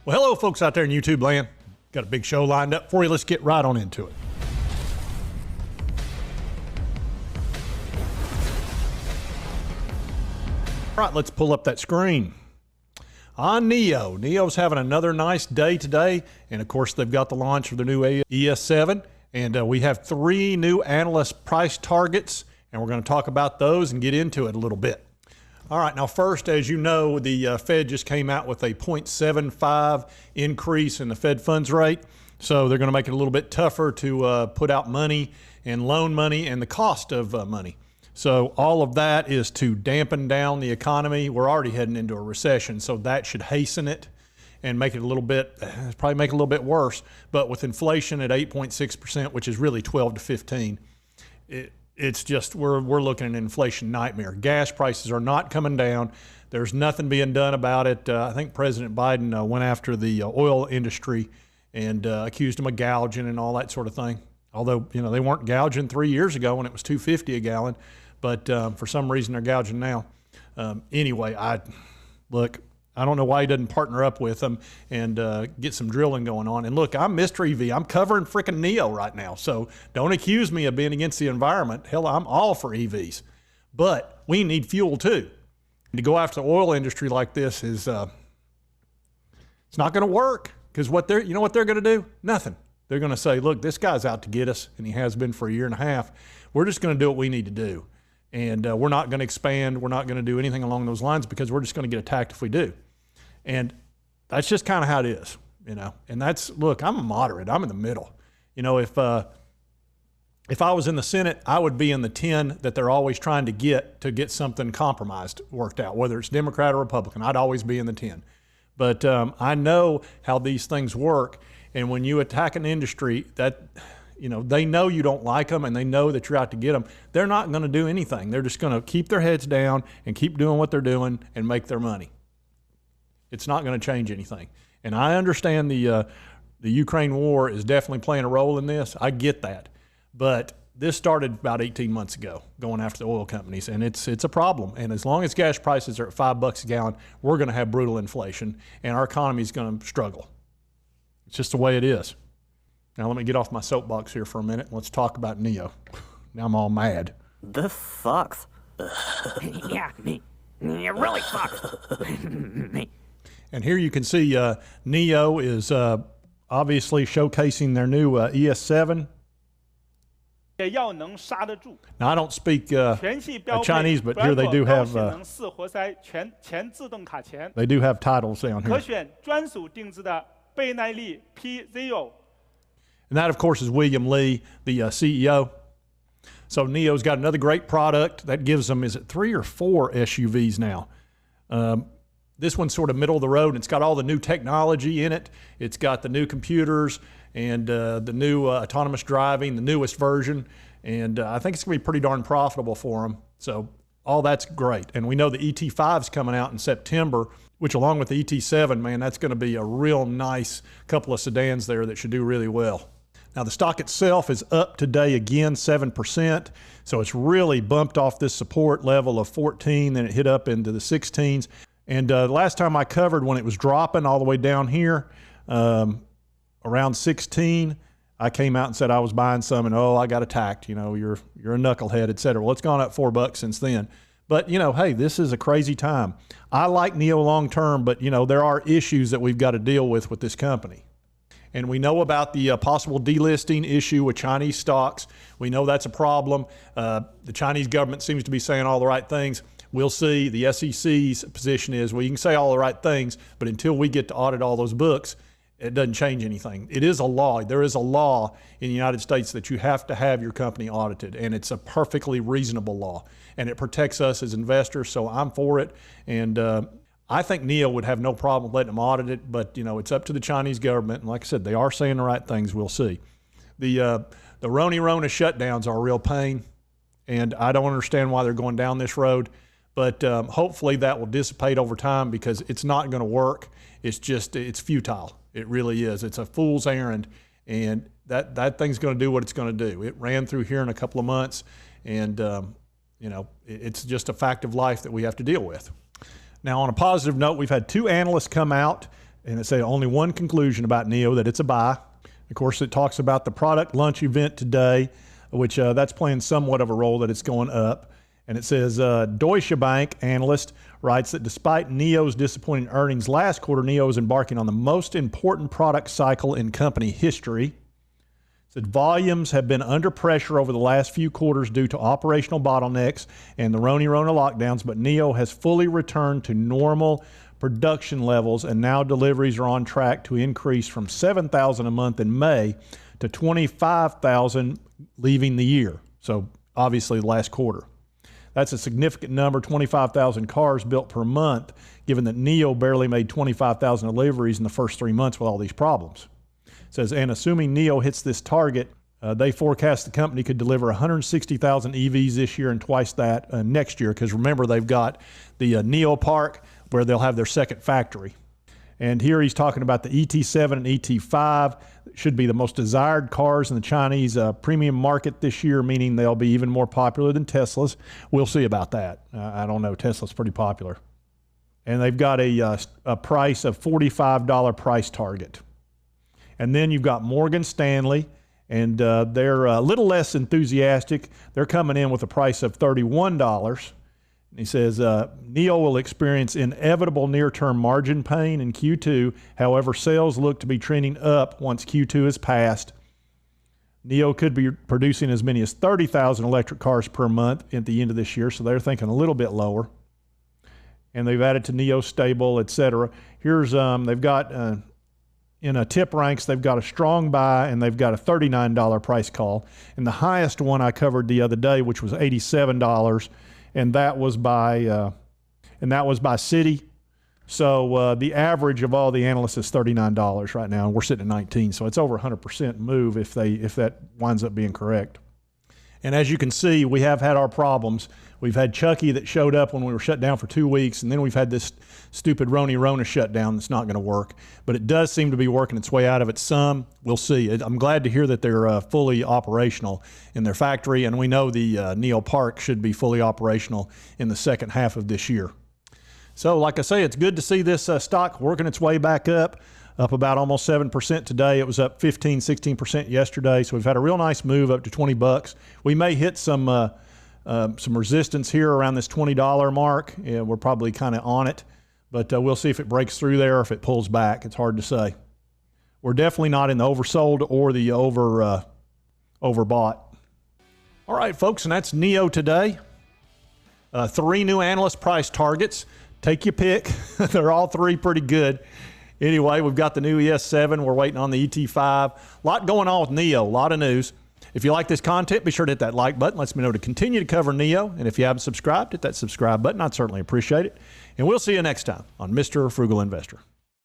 Well, hello, folks out there in YouTube land. Got a big show lined up for you. Let's get right on into it. All right, let's pull up that screen. On NIO. NIO's having another nice day today. And of course, they've got the launch of their new ES7. And we have 3 new analyst price targets. And we're going to talk about those and get into it a little bit. All right, now first, as you know, the Fed just came out with a 0.75 increase in the Fed funds rate. So they're going to make it a little bit tougher to put out money and loan money and the cost of money. So all of that is to dampen down the economy. We're already heading into a recession, so that should hasten it and make it a little bit, probably make it a little bit worse. But with inflation at 8.6%, which is really 12 to 15, it's just, we're looking at an inflation nightmare. Gas prices are not coming down. There's nothing being done about it. I think President Biden went after the oil industry and accused them of gouging and all that sort of thing. Although, you know, they weren't gouging 3 years ago when it was $2.50 a gallon, but for some reason they're gouging now. Anyway, I don't know why he doesn't partner up with them and get some drilling going on. And look, I'm Mr. EV. I'm covering freaking NIO right now. So don't accuse me of being against the environment. Hell, I'm all for EVs. But we need fuel too. And to go after the oil industry like this is, it's not going to work. Because you know what they're going to do? Nothing. They're going to say, look, this guy's out to get us, and he has been for a year and a half. We're just going to do what we need to do. And we're not going to expand. We're not going to do anything along those lines because we're just going to get attacked if we do. And that's just kind of how it is, you know. And that's, look, I'm a moderate. I'm in the middle. You know, if I was in the Senate, I would be in the 10 that they're always trying to get something compromised worked out, whether it's Democrat or Republican. I'd always be in the 10. But I know how these things work. And when you attack an industry that, you know, they know you don't like them and they know that you're out to get them, they're not going to do anything. They're just going to keep their heads down and keep doing what they're doing and make their money. It's not going to change anything. And I understand the Ukraine war is definitely playing a role in this. I get that. But this started about 18 months ago, going after the oil companies, and it's a problem. And as long as gas prices are at $5 a gallon, we're going to have brutal inflation, and our economy is going to struggle. It's just the way it is. Now let me get off my soapbox here for a minute, and let's talk about NIO. Now I'm all mad. This sucks. Yeah, it really sucks. And here you can see NIO is obviously showcasing their new ES7. Now I don't speak Chinese, but here they do have titles down here. And that, of course, is William Lee, the CEO. So NIO's got another great product that gives them, is it 3 or 4 SUVs now? This one's sort of middle of the road, and it's got all the new technology in it. It's got the new computers and the new autonomous driving, the newest version. And I think it's going to be pretty darn profitable for them. So all that's great. And we know the ET5 is coming out in September, which along with the ET7, man, that's going to be a real nice couple of sedans there that should do really well. Now the stock itself is up today again, 7%. So it's really bumped off this support level of 14, then it hit up into the 16s. And the last time I covered when it was dropping all the way down here, around 16, I came out and said I was buying some, and I got attacked. You know, you're a knucklehead, et cetera. Well, it's gone up $4 since then. But, you know, hey, this is a crazy time. I like NIO long term, but, you know, there are issues that we've got to deal with this company. And we know about the possible delisting issue with Chinese stocks. We know that's a problem. The Chinese government seems to be saying all the right things. We'll see. The SEC's position is, well, you can say all the right things, but until we get to audit all those books, it doesn't change anything. It is a law. There is a law in the United States that you have to have your company audited, and it's a perfectly reasonable law, and it protects us as investors, so I'm for it. And I think NIO would have no problem letting them audit it, but, you know, it's up to the Chinese government, and like I said, they are saying the right things. We'll see. The Rona shutdowns are a real pain, and I don't understand why they're going down this road. But hopefully that will dissipate over time because it's not going to work. It's just, it's futile. It really is. It's a fool's errand. And that thing's going to do what it's going to do. It ran through here in a couple of months. And, you know, it's just a fact of life that we have to deal with. Now, on a positive note, we've had 2 analysts come out And it said only one conclusion about NEO, that it's a buy. Of course, it talks about the product lunch event today, which that's playing somewhat of a role that it's going up. And it says Deutsche Bank analyst writes that despite NEO's disappointing earnings last quarter, NEO is embarking on the most important product cycle in company history. It said volumes have been under pressure over the last few quarters due to operational bottlenecks and the Rona lockdowns, but NEO has fully returned to normal production levels, and now deliveries are on track to increase from 7,000 a month in May to 25,000 leaving the year. So obviously the last quarter. That's a significant number, 25,000 cars built per month, given that NEO barely made 25,000 deliveries in the first 3 months with all these problems. It says, and assuming NEO hits this target, they forecast the company could deliver 160,000 EVs this year and twice that next year, because remember, they've got the NEO Park where they'll have their second factory. And here he's talking about the ET7 and ET5 should be the most desired cars in the Chinese premium market this year, meaning they'll be even more popular than Teslas. We'll see about that. I don't know. Tesla's pretty popular. And they've got a price of $45 price target. And then you've got Morgan Stanley, and they're a little less enthusiastic. They're coming in with a price of $31. He says, NEO will experience inevitable near-term margin pain in Q2. However, sales look to be trending up once Q2 is passed. NEO could be producing as many as 30,000 electric cars per month at the end of this year, so they're thinking a little bit lower. And they've added to NEO Stable, etc. Here's, they've got, in a tip ranks, they've got a strong buy, and they've got a $39 price call. And the highest one I covered the other day, which was $87, and that was by city. So the average of all the analysts is $39 right now, and we're sitting at 19. So it's over 100% move if that winds up being correct. And as you can see, we have had our problems. We've had Chucky that showed up when we were shut down for 2 weeks, and then we've had this stupid Rona shutdown that's not going to work. But it does seem to be working its way out of it some. We'll see. I'm glad to hear that they're fully operational in their factory, and we know the NEO Park should be fully operational in the second half of this year. So like I say, it's good to see this stock working its way back up about almost 7% today. It was up 15, 16% yesterday. So we've had a real nice move up to 20 bucks. We may hit some resistance here around this $20 mark. Yeah, we're probably kind of on it, but we'll see if it breaks through there or if it pulls back. It's hard to say. We're definitely not in the oversold or the overbought. All right, folks, and that's NEO today. 3 new analyst price targets. Take your pick. They're all 3 pretty good. Anyway, we've got the new ES7. We're waiting on the ET5. A lot going on with NEO, a lot of news. If you like this content, be sure to hit that like button. Lets me know to continue to cover NEO. And if you haven't subscribed, hit that subscribe button. I'd certainly appreciate it. And we'll see you next time on Mr. Frugal Investor.